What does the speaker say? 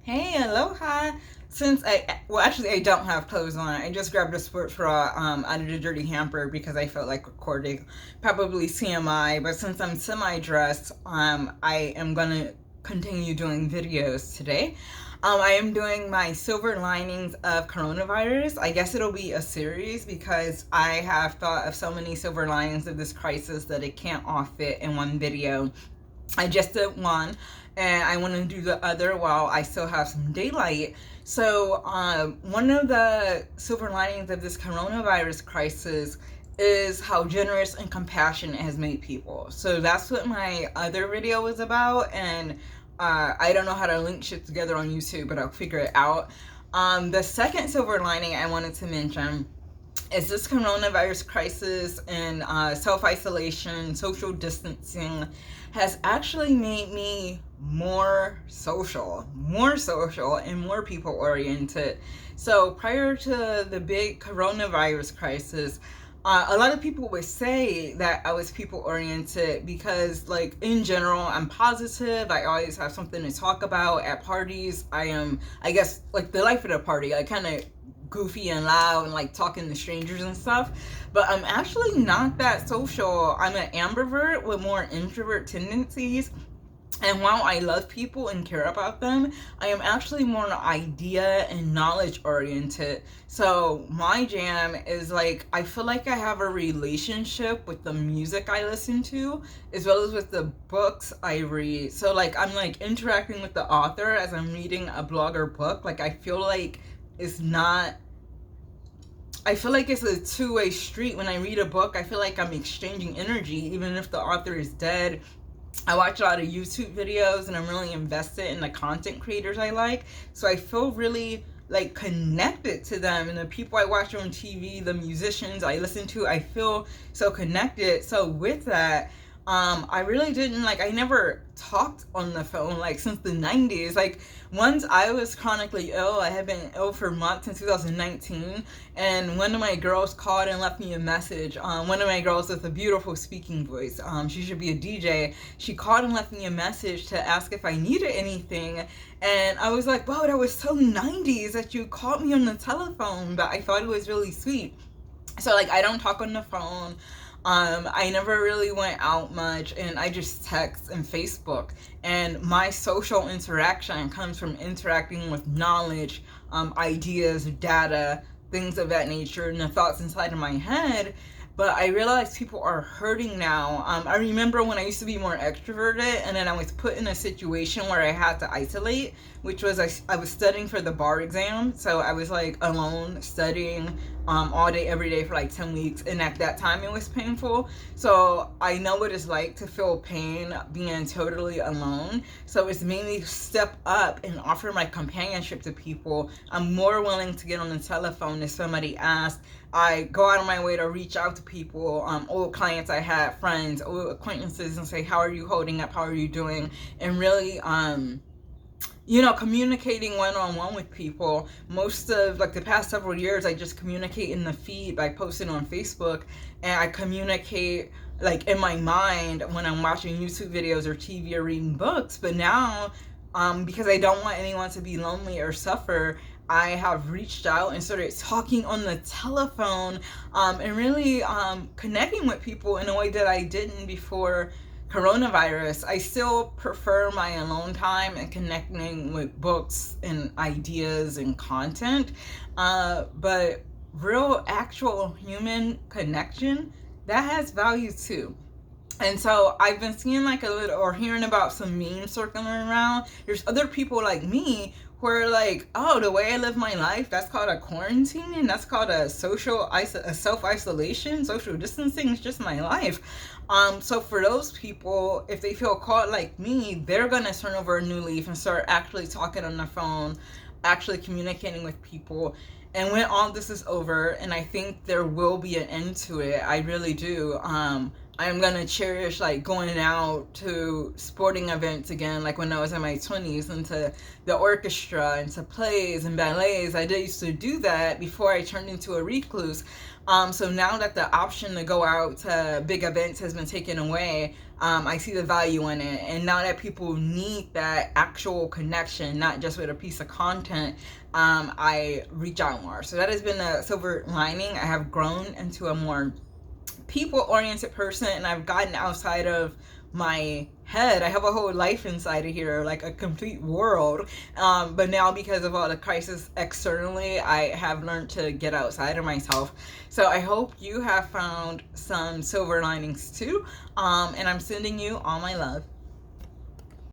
Hey, aloha. Actually, I don't have clothes on. I just grabbed a sports bra out of the dirty hamper because I felt like recording, probably CMI. But since I'm semi-dressed, I am gonna continue doing videos today. I am doing my silver linings of coronavirus. I guess it'll be a series because I have thought of so many silver linings of this crisis that it can't all fit in one video. I just did one and I want to do the other while I still have some daylight. So, one of the silver linings of this coronavirus crisis is how generous and compassionate it has made people. So, that's what my other video was about. And I don't know how to link shit together on YouTube, but I'll figure it out. The second silver lining I wanted to mention is this coronavirus crisis and self-isolation, social distancing has actually made me more social and more people oriented. So prior to the big coronavirus crisis, a lot of people would say that I was people oriented because, like, in general, I'm positive. I always have something to talk about at parties. I am, I guess, like the life of the party. I kind of goofy and loud and like talking to strangers and stuff, but I'm actually not that social. I'm an ambivert with more introvert tendencies, and while I love people and care about them, I am actually more idea and knowledge oriented. So my jam is like, I feel like I have a relationship with the music I listen to as well as with the books I read. So like I'm like interacting with the author as I'm reading a blog or book. Like I feel like it's not I feel like it's a two-way street. When I read a book, I feel like I'm exchanging energy even if the author is dead. I watch a lot of YouTube videos and I'm really invested in the content creators I like. So I feel really like connected to them, and the people I watch on TV, the musicians I listen to, I feel so connected. So with that, I really didn't like, I never talked on the phone like since the 90s. Like once I was chronically ill, I had been ill for months in 2019, and one of my girls called and left me a message. One of my girls with a beautiful speaking voice, she should be a DJ. She called and left me a message to ask if I needed anything, and I was like, wow, that was so 90s that you called me on the telephone, but I thought it was really sweet. So like I don't talk on the phone. I never really went out much, and I just text and Facebook. And my social interaction comes from interacting with knowledge, ideas, data, things of that nature, and the thoughts inside of my head. But I realize people are hurting now. I remember when I used to be more extroverted, and then I was put in a situation where I had to isolate, which was I was studying for the bar exam. So I was like alone studying all day, every day for like 10 weeks. And at that time, it was painful. So I know what it's like to feel pain being totally alone. So it's made me step up and offer my companionship to people. I'm more willing to get on the telephone if somebody asks. I go out of my way to reach out to people, old clients I had, friends, old acquaintances, and say, how are you holding up? How are you doing? And really, communicating one-on-one with people. Most of like the past several years, I just communicate in the feed by posting on Facebook, and I communicate like in my mind when I'm watching YouTube videos or TV or reading books. But now, because I don't want anyone to be lonely or suffer, I have reached out and started talking on the telephone, and really connecting with people in a way that I didn't before coronavirus. I still prefer my alone time and connecting with books and ideas and content, but real, actual human connection, that has value too. And so I've been seeing like a little, or hearing about some memes circling around. There's other people like me who are like, oh, the way I live my life, that's called a quarantine, and that's called a self-isolation, social distancing. It's just my life. So for those people, if they feel caught like me, they're gonna turn over a new leaf and start actually talking on the phone, actually communicating with people. And when all this is over, and I think there will be an end to it, I really do. I'm gonna cherish like going out to sporting events again, like when I was in my 20s, and to the orchestra and to plays and ballets. I did used to do that before I turned into a recluse. So now that the option to go out to big events has been taken away, I see the value in it. And now that people need that actual connection, not just with a piece of content, I reach out more. So that has been a silver lining. I have grown into a more people-oriented person, and I've gotten outside of my head. I have a whole life inside of here, like a complete world. But now, because of all the crisis externally, I have learned to get outside of myself. So I hope you have found some silver linings too. And I'm sending you all my love.